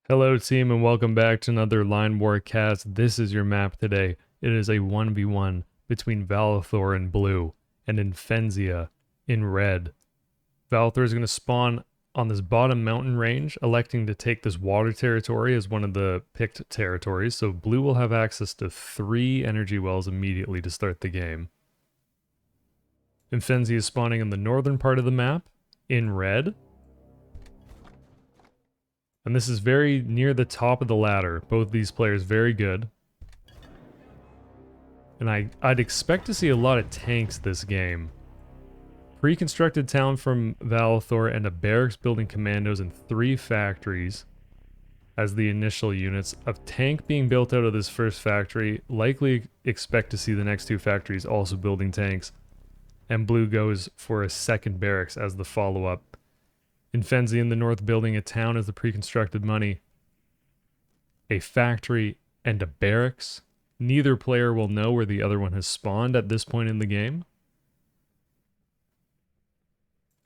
Hello team and welcome back to another Line War cast. This is your map today. It is a 1v1 between Valathor in blue and Infenzia in red. Valathor is going to spawn on this bottom mountain range, electing to take this water territory as one of the picked territories, so blue will have access to 3 energy wells immediately to start the game. Infenzia is spawning in the northern part of the map, in red. And this is very near the top of the ladder. Both these players very good. And I'd expect to see a lot of tanks this game. Pre-constructed town from Valathor and a barracks building commandos and 3 factories as the initial units. A tank being built out of this first factory. Likely expect to see the next 2 factories also building tanks. And blue goes for a second barracks as the follow-up. Infenzia in the north building a town as the pre-constructed money. A factory and a barracks. Neither player will know where the other one has spawned at this point in the game.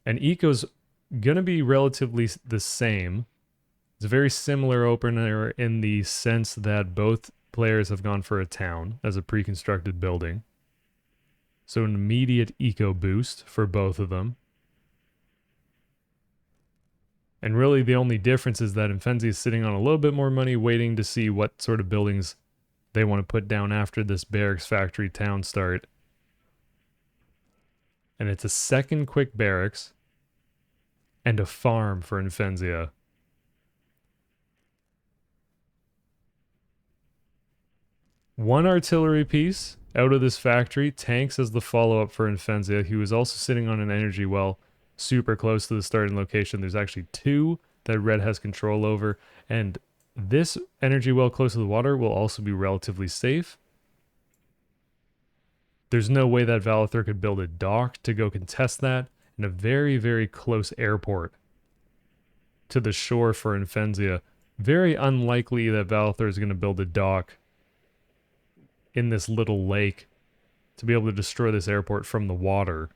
And eco's gonna be relatively the same. It's a very similar opener in the sense that both players have gone for a town as a pre-constructed building. So an immediate eco boost for both of them. And really the only difference is that Infenzia is sitting on a little bit more money waiting to see what sort of buildings they want to put down after this barracks factory town start. And it's a second quick barracks and a farm for Infenzia. One artillery piece out of this factory, tanks as the follow-up for Infenzia, who is also sitting on an energy well super close to the starting location. There's actually 2 that red has control over, and this energy well close to the water will also be relatively safe. There's no way that Valathor could build a dock to go contest that, and a very, very close airport to the shore for Infenzia. Very unlikely that Valathor is going to build a dock in this little lake to be able to destroy this airport from the water.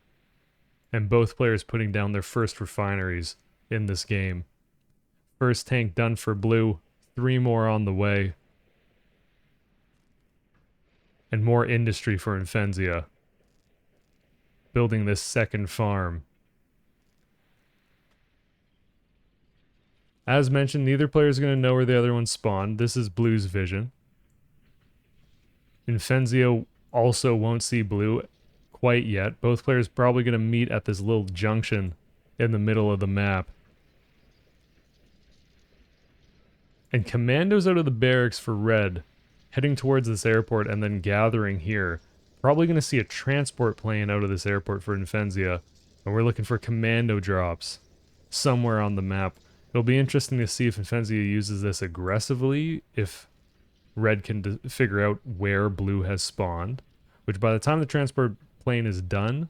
And both players putting down their first refineries in this game. First tank done for blue, 3 more on the way. And more industry for Infenzia. Building this second farm. As mentioned, neither player is going to know where the other one spawned. This is blue's vision. Infenzia also won't see blue quite yet. Both players probably going to meet at this little junction in the middle of the map. And commandos out of the barracks for red, heading towards this airport and then gathering here. Probably going to see a transport plane out of this airport for Infenzia. And we're looking for commando drops somewhere on the map. It'll be interesting to see if Infenzia uses this aggressively, if red can figure out where blue has spawned. Which by the time the transport plane is done,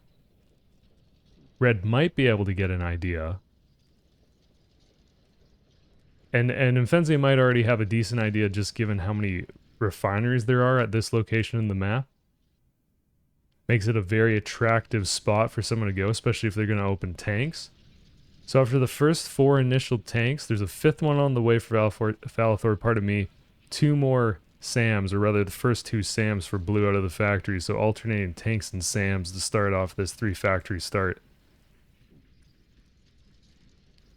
red might be able to get an idea. And Infenzia might already have a decent idea just given how many refineries there are at this location in the map. Makes it a very attractive spot for someone to go, especially if they're going to open tanks. So after the first 4 initial tanks, there's a 5th one on the way for Valathor, pardon me. 2 more SAMs, or rather the first 2 SAMs for blue out of the factory, so alternating tanks and SAMs to start off this 3 factory start.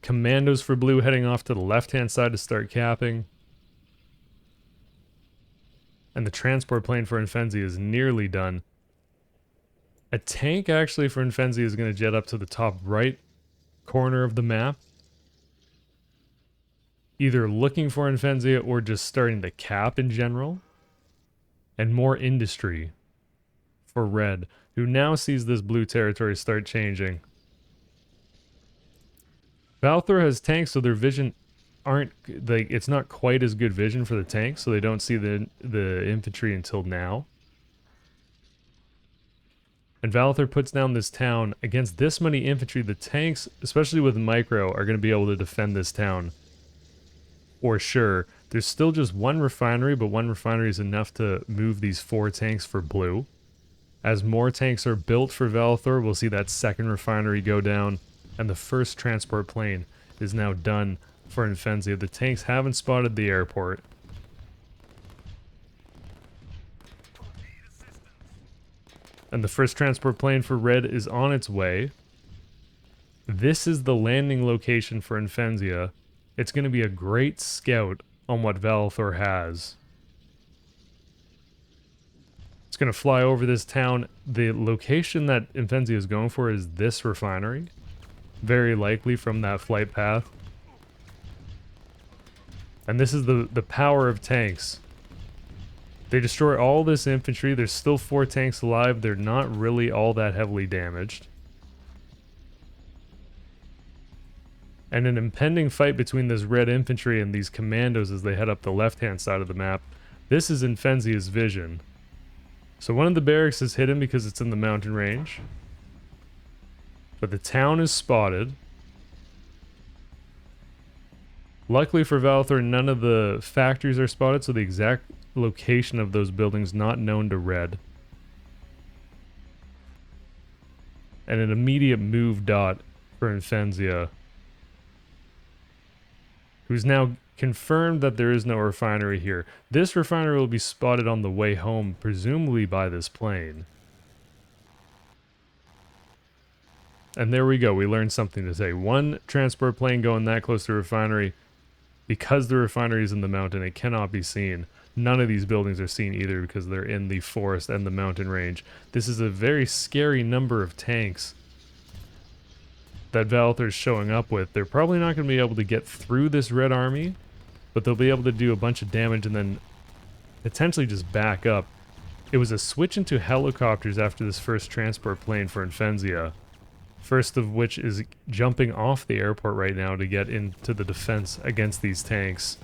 Commandos for blue heading off to the left hand side to start capping. And the transport plane for Infenzia is nearly done. A tank actually for Infenzia is going to jet up to the top right corner of the map. Either looking for Infenzia or just starting to cap in general. And more industry for red, who now sees this blue territory start changing. Valathor has tanks, so their vision it's not quite as good vision for the tanks, so they don't see the infantry until now. And Valathor puts down this town. Against this many infantry, the tanks, especially with micro, are going to be able to defend this town. For sure. There's still just 1 refinery, but 1 refinery is enough to move these 4 tanks for blue. As more tanks are built for Valathor, we'll see that second refinery go down, and the first transport plane is now done for Infenzia. The tanks haven't spotted the airport. And the first transport plane for Red is on its way. This is the landing location for Infenzia. It's going to be a great scout on what Valthor has. It's going to fly over this town. The location that Infenzia is going for is this refinery. Very likely from that flight path. And this is the power of tanks. They destroy all this infantry. There's still 4 tanks alive. They're not really all that heavily damaged. And an impending fight between this red infantry and these commandos as they head up the left-hand side of the map. This is Infenzia's vision. So one of the barracks is hidden because it's in the mountain range. But the town is spotted. Luckily for Valthor, none of the factories are spotted, so the exact location of those buildings not known to Red. And an immediate move dot for Infenzia, who's now confirmed that there is no refinery here. This refinery will be spotted on the way home, presumably by this plane. And there we go, we learned something to say. One transport plane going that close to the refinery, because the refinery is in the mountain, it cannot be seen. None of these buildings are seen either because they're in the forest and the mountain range. This is a very scary number of tanks that Valthor's showing up with. They're probably not going to be able to get through this red army, but they'll be able to do a bunch of damage and then potentially just back up. It was a switch into helicopters after this first transport plane for Infenzia. First of which is jumping off the airport right now to get into the defense against these tanks.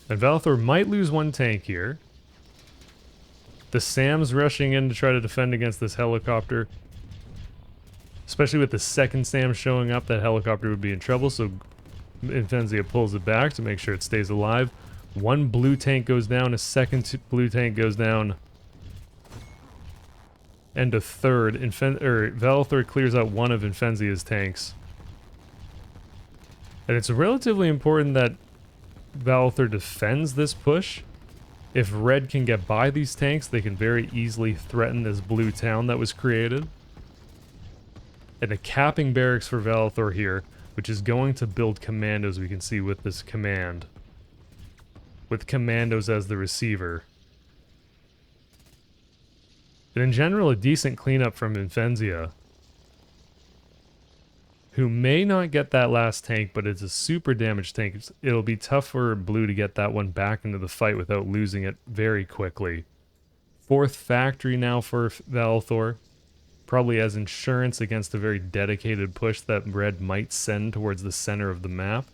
And Valthor might lose one tank here. The SAM's rushing in to try to defend against this helicopter. Especially with the second SAM showing up, that helicopter would be in trouble, so Infenzia pulls it back to make sure it stays alive. One blue tank goes down, a second blue tank goes down, and a third. Valthor clears out one of Infenzia's tanks. And it's relatively important that Valthor defends this push. If Red can get by these tanks, they can very easily threaten this blue town that was created. And a capping barracks for Valthor here, which is going to build commandos, we can see with this command. With commandos as the receiver. And in general, a decent cleanup from Infenzia, who may not get that last tank, but it's a super damaged tank. It'll be tough for Blue to get that one back into the fight without losing it very quickly. 4th factory now for Valthor, probably as insurance against a very dedicated push that Red might send towards the center of the map.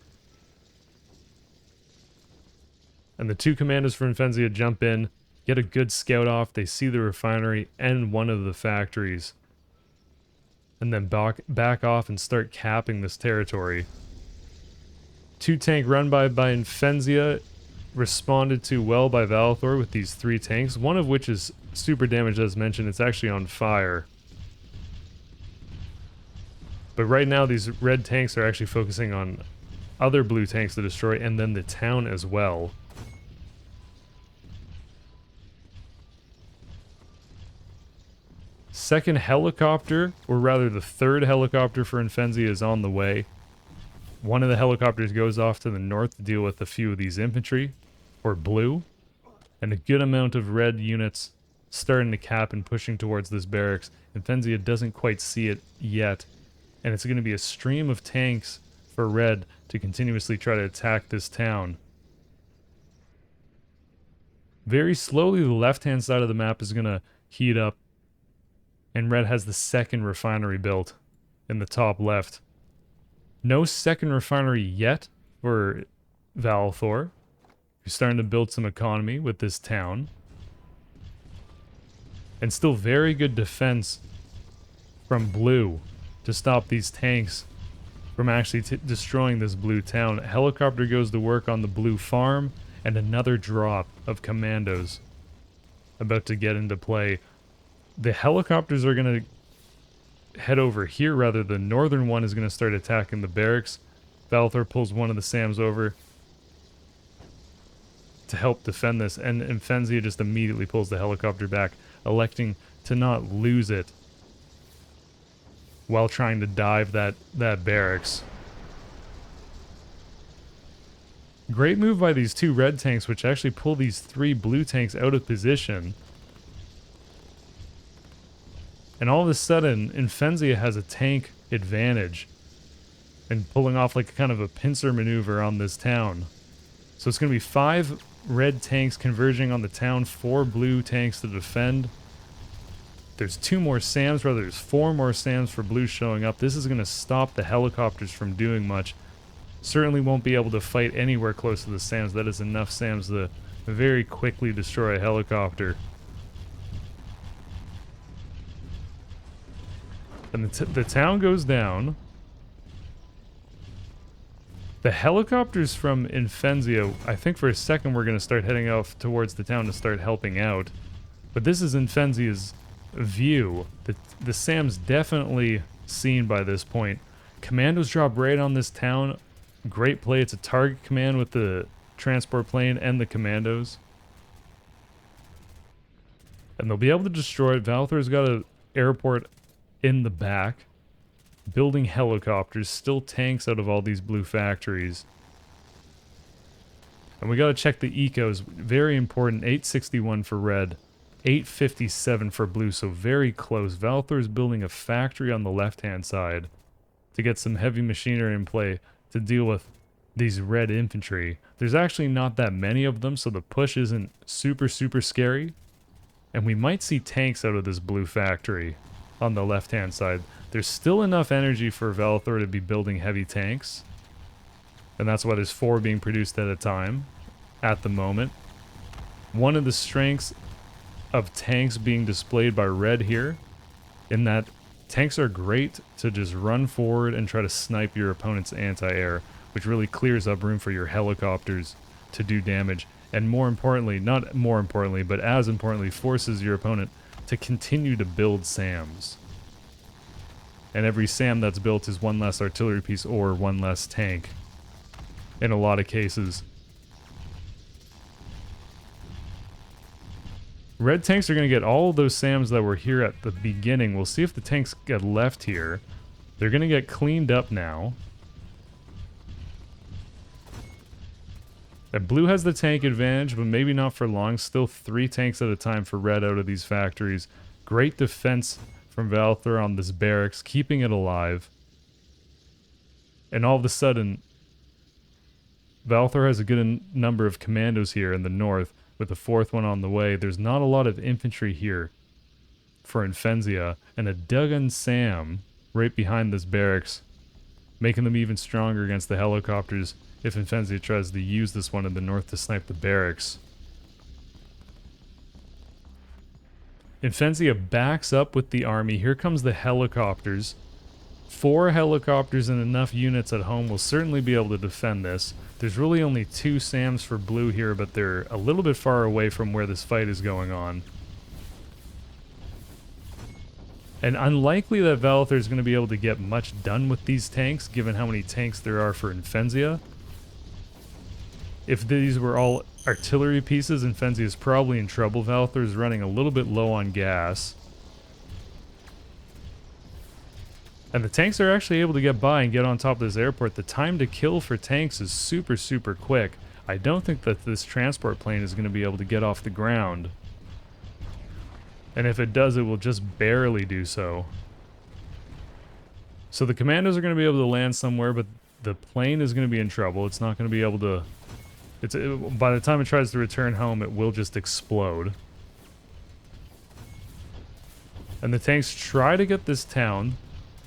And the 2 commandos for Infenzia jump in, get a good scout off. They see the refinery and one of the factories. And then back off and start capping this territory. 2 tank run by Infenzia, responded to well by Valthor with these 3 tanks. One of which is super damaged as mentioned. It's actually on fire. But right now these red tanks are actually focusing on other blue tanks to destroy and then the town as well. Second helicopter, or rather the 3rd helicopter for Infenzia is on the way. One of the helicopters goes off to the north to deal with a few of these infantry, or blue, and a good amount of red units starting to cap and pushing towards this barracks. Infenzia doesn't quite see it yet, and it's going to be a stream of tanks for red to continuously try to attack this town. Very slowly, the left-hand side of the map is going to heat up, and red has the 2nd refinery built in the top left. No 2nd refinery yet for Valthor, who's starting to build some economy with this town. And still very good defense from blue to stop these tanks from actually destroying this blue town. A helicopter goes to work on the blue farm, and another drop of commandos about to get into play. The helicopters are going to head over here, rather. The northern one is going to start attacking the barracks. Valthor pulls one of the SAMs over to help defend this, and Infenzia just immediately pulls the helicopter back, electing to not lose it while trying to dive that barracks. Great move by these 2 red tanks, which actually pull these 3 blue tanks out of position. And all of a sudden, Infenzia has a tank advantage and pulling off like kind of a pincer maneuver on this town. So it's going to be 5 red tanks converging on the town, 4 blue tanks to defend. There's 2 more SAMs, rather there's 4 more SAMs for blue showing up. This is going to stop the helicopters from doing much. Certainly won't be able to fight anywhere close to the SAMs. That is enough SAMs to very quickly destroy a helicopter. And the town goes down. The helicopters from Infenzia, I think for a second we're going to start heading off towards the town to start helping out. But this is Infenzia's view. The SAM's definitely seen by this point. Commandos drop right on this town. Great play. It's a target command with the transport plane and the commandos. And they'll be able to destroy it. Valthor's got an airport in the back. Building helicopters, still tanks out of all these blue factories. And we gotta check the ecos. Very important. 861 for red. 857 for blue, so very close. Valthor's building a factory on the left-hand side to get some heavy machinery in play to deal with these red infantry. There's actually not that many of them, so the push isn't super scary. And we might see tanks out of this blue factory on the left-hand side. There's still enough energy for Valthor to be building heavy tanks. And that's why there's 4 being produced at a time at the moment. One of the strengths of tanks being displayed by red here, in that tanks are great to just run forward and try to snipe your opponent's anti-air, which really clears up room for your helicopters to do damage. And more importantly, not more importantly, but as importantly, forces your opponent to continue to build SAMs. And every SAM that's built is 1 less artillery piece or 1 less tank in a lot of cases. Red tanks are going to get all those SAMs that were here at the beginning. We'll see if the tanks get left here. They're going to get cleaned up now. And blue has the tank advantage, but maybe not for long. Still 3 tanks at a time for red out of these factories. Great defense from Valthor on this barracks, keeping it alive. And all of a sudden, Valthor has a good number of commandos here in the north, with a 4th one on the way. There's not a lot of infantry here for Infenzia, and a Duggan SAM right behind this barracks, making them even stronger against the helicopters if Infenzia tries to use this one in the north to snipe the barracks. Infenzia backs up with the army. Here comes the helicopters. 4 helicopters and enough units at home will certainly be able to defend this. There's really only 2 SAMs for blue here, but they're a little bit far away from where this fight is going on. And unlikely that Valthor is going to be able to get much done with these tanks, given how many tanks there are for Infenzia. If these were all artillery pieces, Infenzia is probably in trouble. Valthor is running a little bit low on gas. And the tanks are actually able to get by and get on top of this airport. The time to kill for tanks is super quick. I don't think that this transport plane is going to be able to get off the ground. And if it does, it will just barely do so. So the commandos are going to be able to land somewhere, but the plane is going to be in trouble. It's not going to be able to... by the time it tries to return home, it will just explode. And the tanks try to get this town.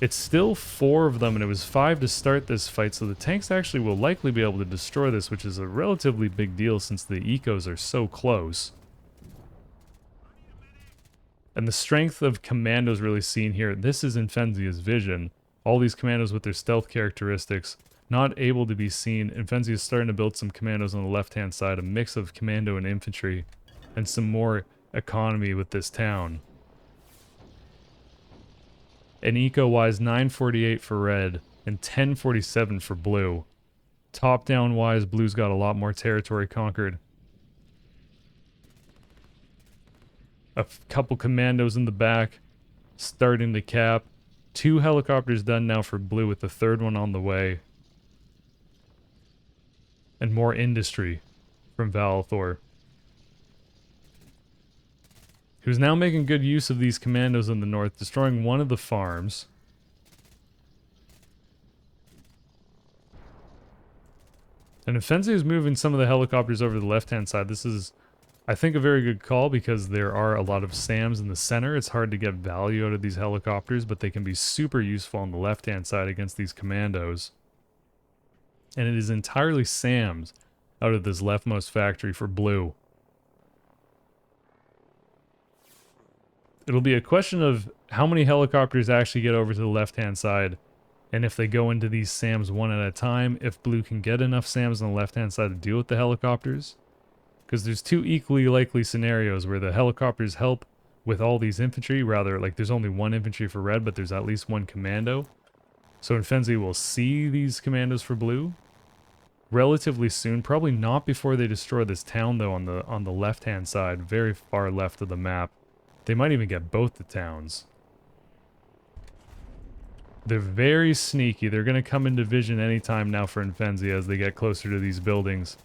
It's still 4 of them, and it was 5 to start this fight, so the tanks actually will likely be able to destroy this, which is a relatively big deal since the ecos are so close. And the strength of commandos really seen here. This is Infenzia's vision. All these commandos with their stealth characteristics, not able to be seen. Infenzia is starting to build some commandos on the left-hand side, a mix of commando and infantry, and some more economy with this town. and eco-wise 948 for red and 1047 for blue. Top-down wise, blue's got a lot more territory conquered. A couple commandos in the back, starting to cap. 2 helicopters done now for blue, with the 3rd one on the way. And more industry from Valthor, who's now making good use of these commandos in the north, destroying one of the farms. And Infenzi is moving some of the helicopters over to the left-hand side. This is, I think, a very good call because there are a lot of SAMs in the center. It's hard to get value out of these helicopters, but they can be super useful on the left-hand side against these commandos. And it is entirely SAMs out of this leftmost factory for blue. It'll be a question of how many helicopters actually get over to the left-hand side, and if they go into these SAMs one at a time, if blue can get enough SAMs on the left-hand side to deal with the helicopters. Because there's 2 equally likely scenarios where the helicopters help with all these infantry, rather, like there's only 1 infantry for red, but there's at least 1 commando. So Infenzi will see these commandos for blue relatively soon, probably not before they destroy this town though on the left-hand side, very far left of the map. They might even get both the towns. They're very sneaky. They're going to come into vision anytime now for Infenzi as they get closer to these buildings.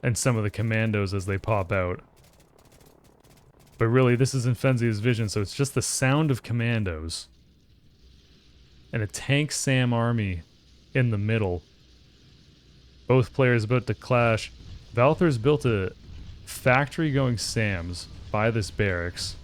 And some of the commandos as they pop out. But really, this is Infenzi's vision, so it's just the sound of commandos. And a tank SAM army in the middle. Both players about to clash. Valthor's built a factory going SAMs by this barracks.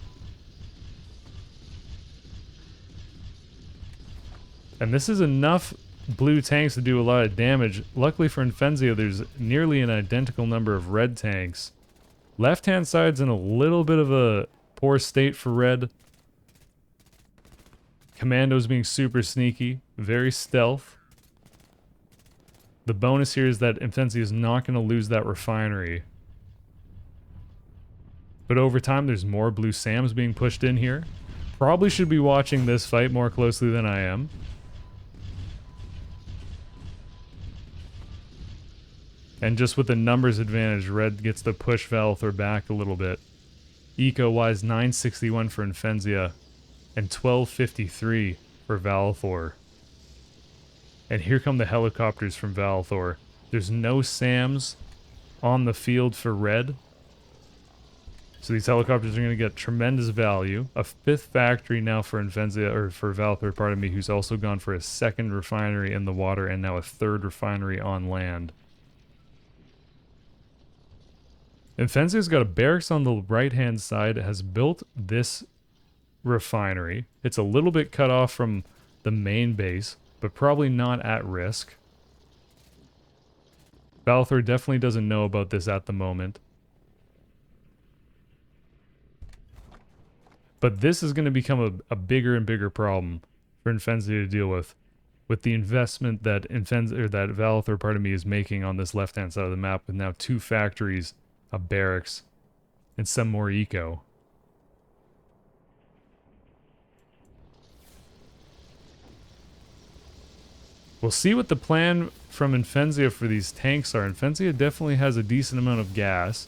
And this is enough blue tanks to do a lot of damage. Luckily for Infenzi, there's nearly an identical number of red tanks. Left-hand side's in a little bit of a poor state for red. Commandos being super sneaky, very stealth. The bonus here is that Infenzi is not going to lose that refinery. But over time, there's more blue SAMs being pushed in here. Probably should be watching this fight more closely than I am. And just with the numbers advantage, red gets to push Valthor back a little bit. Eco-wise, 961 for Infenzia and 1253 for Valthor. And here come the helicopters from Valthor. There's no SAMs on the field for red. So these helicopters are going to get tremendous value. A 5th factory now for Infenzia, or for Valthor, pardon me, who's also gone for a 2nd refinery in the water and now a 3rd refinery on land. Infenzia's got a barracks on the right-hand side, has built this refinery. It's a little bit cut off from the main base, but probably not at risk. Valthor definitely doesn't know about this at the moment. But this is going to become a bigger and bigger problem for Infenzia to deal with the investment that Valthor, pardon me, is making on this left-hand side of the map with now 2 factories, a barracks, and some more eco. We'll see what the plan from Infenzia for these tanks are. Infenzia definitely has a decent amount of gas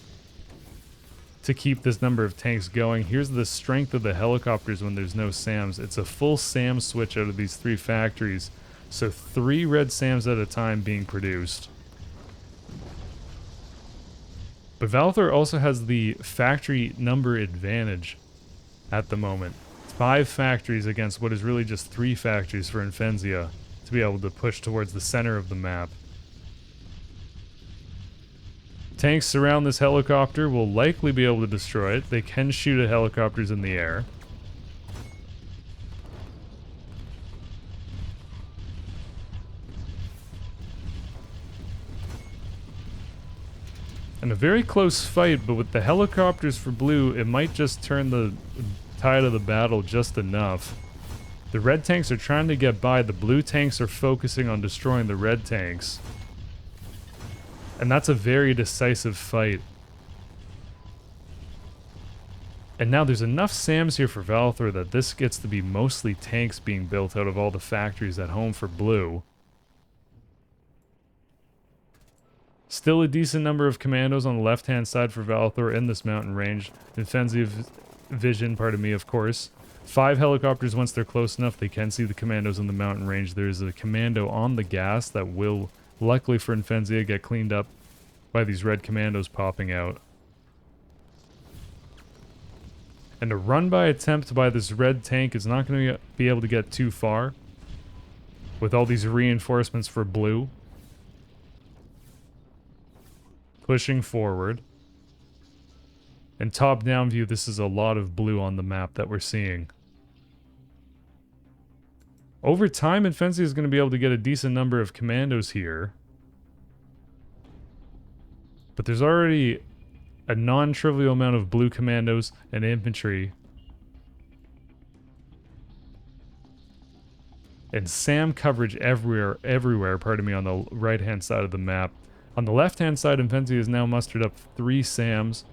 to keep this number of tanks going. Here's the strength of the helicopters when there's no SAMs. It's a full SAM switch out of these 3 factories. So 3 red SAMs at a time being produced. But Valthor also has the factory number advantage at the moment. 5 factories against what is really just 3 factories for Infenzia to be able to push towards the center of the map. Tanks surround this helicopter, will likely be able to destroy it. They can shoot at helicopters in the air. And a very close fight, but with the helicopters for blue, it might just turn the tide of the battle just enough. The red tanks are trying to get by, the blue tanks are focusing on destroying the red tanks. And that's a very decisive fight. And now there's enough SAMs here for Valthor that this gets to be mostly tanks being built out of all the factories at home for blue. Still a decent number of commandos on the left-hand side for Valthor in this mountain range. Defensive vision, pardon me, of course. 5 helicopters, once they're close enough, they can see the commandos in the mountain range. There's a commando on the gas that will, luckily for Infenzia, get cleaned up by these red commandos popping out. And a run-by attempt by this red tank is not going to be able to get too far with all these reinforcements for blue. Pushing forward. And top-down view, this is a lot of blue on the map that we're seeing. Over time, Infenzia is going to be able to get a decent number of commandos here. But there's already a non-trivial amount of blue commandos and infantry. And SAM coverage everywhere, pardon me, on the right-hand side of the map. On the left-hand side, Infenzia has now mustered up 3 SAMs.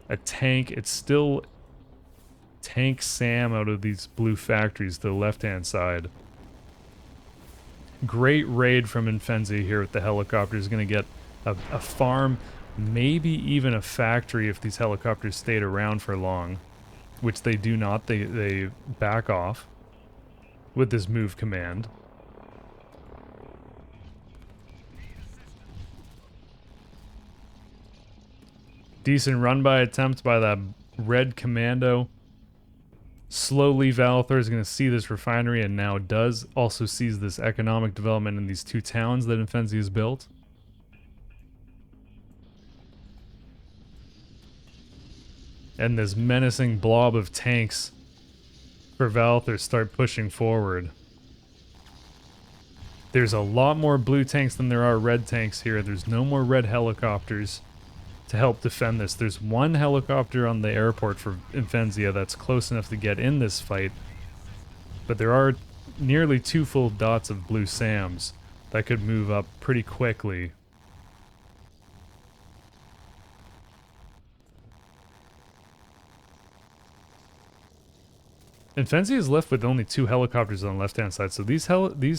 A tank. It's still tank SAM out of these blue factories to the left-hand side. Great raid from Infenzia here with the helicopters. Going to get a farm, maybe even a factory if these helicopters stayed around for long. Which they do not. They back off with this move command. Decent run-by attempt by that red commando. Slowly, Valthor is going to see this refinery, and now does. Also sees this economic development in these 2 towns that Infenzia has built. And this menacing blob of tanks for Valthor start pushing forward. There's a lot more blue tanks than there are red tanks here. There's no more red helicopters to help defend this. There's 1 helicopter on the airport for Infenzia that's close enough to get in this fight. But there are nearly 2 full dots of blue SAMs that could move up pretty quickly. Infenzia is left with only 2 helicopters on the left-hand side, so these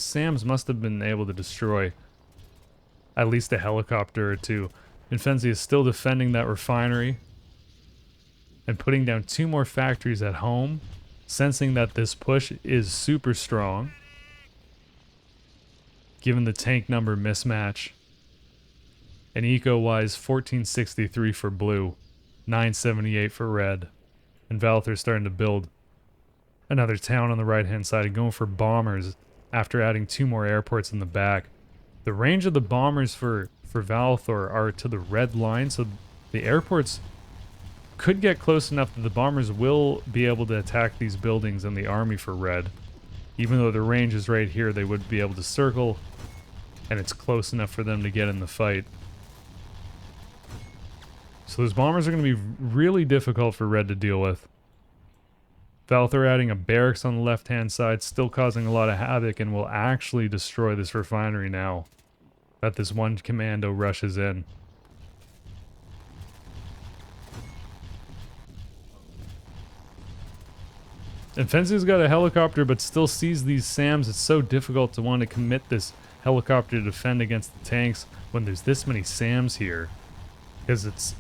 SAMs must have been able to destroy at least a helicopter or 2. Infenzia is still defending that refinery and putting down 2 more factories at home, sensing that this push is super strong, given the tank number mismatch. And eco-wise, 1463 for blue, 978 for red. And Valthor's starting to build another town on the right-hand side and going for bombers after adding 2 more airports in the back. The range of the bombers for Valthor are to the red line, so the airports could get close enough that the bombers will be able to attack these buildings and the army for red. Even though the range is right here, they would be able to circle, and it's close enough for them to get in the fight. So those bombers are going to be really difficult for red to deal with. Valthor adding a barracks on the left-hand side, still causing a lot of havoc, and will actually destroy this refinery now that this 1 commando rushes in. Infenzia's got a helicopter, but still sees these SAMs. It's so difficult to want to commit this helicopter to defend against the tanks when there's this many SAMs here, because it's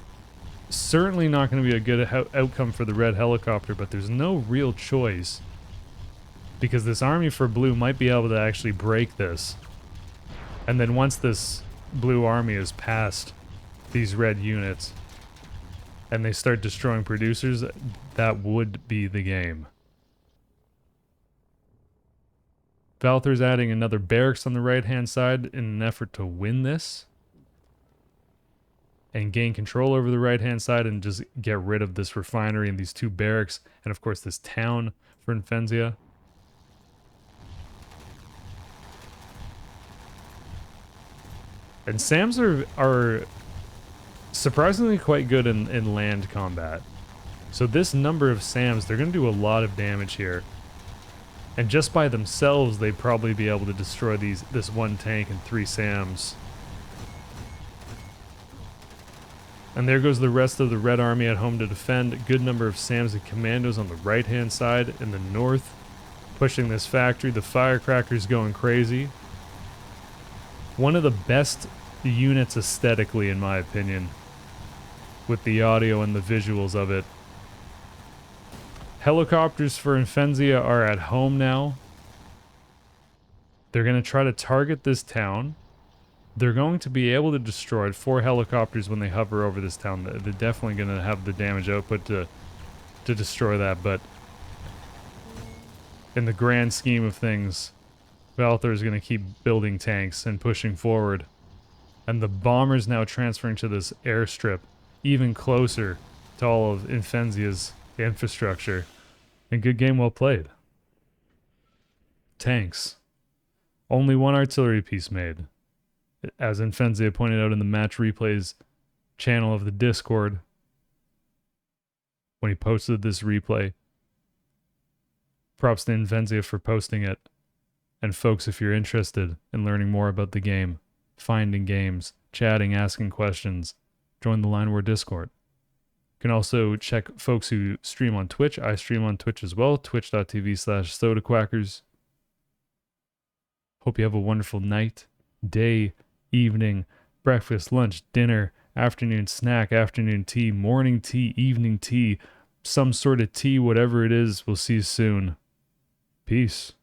certainly not going to be a good outcome for the red helicopter, but there's no real choice because this army for blue might be able to actually break this. And then once this blue army is past these red units and they start destroying producers, that would be the game. Valthor's adding another barracks on the right-hand side in an effort to win this and gain control over the right-hand side and just get rid of this refinery and these 2 barracks and, of course, this town for Infenzia. And SAMs are surprisingly quite good in land combat. So this number of SAMs, they're going to do a lot of damage here. And just by themselves, they'd probably be able to destroy this 1 tank and 3 SAMs. And there goes the rest of the Red Army at home to defend. A good number of SAMs and commandos on the right-hand side in the north, pushing this factory. The firecrackers going crazy. One of the best units aesthetically, in my opinion, with the audio and the visuals of it. Helicopters for Infenzia are at home now. They're going to try to target this town. They're going to be able to destroy it. 4 helicopters when they hover over this town. They're definitely going to have the damage output to destroy that, but in the grand scheme of things, Valthor is going to keep building tanks and pushing forward. And the bombers now transferring to this airstrip, even closer to all of Infenzia's infrastructure. And good game well played. Tanks. Only 1 artillery piece made. As Infenzia pointed out in the match replays channel of the Discord, when he posted this replay. Props to Infenzia for posting it. And folks, if you're interested in learning more about the game, finding games, chatting, asking questions, join the Line War Discord. You can also check folks who stream on Twitch. I stream on Twitch as well, twitch.tv/SodaQuackers. Hope you have a wonderful night, day, evening, breakfast, lunch, dinner, afternoon snack, afternoon tea, morning tea, evening tea, some sort of tea, whatever it is. We'll see you soon. Peace.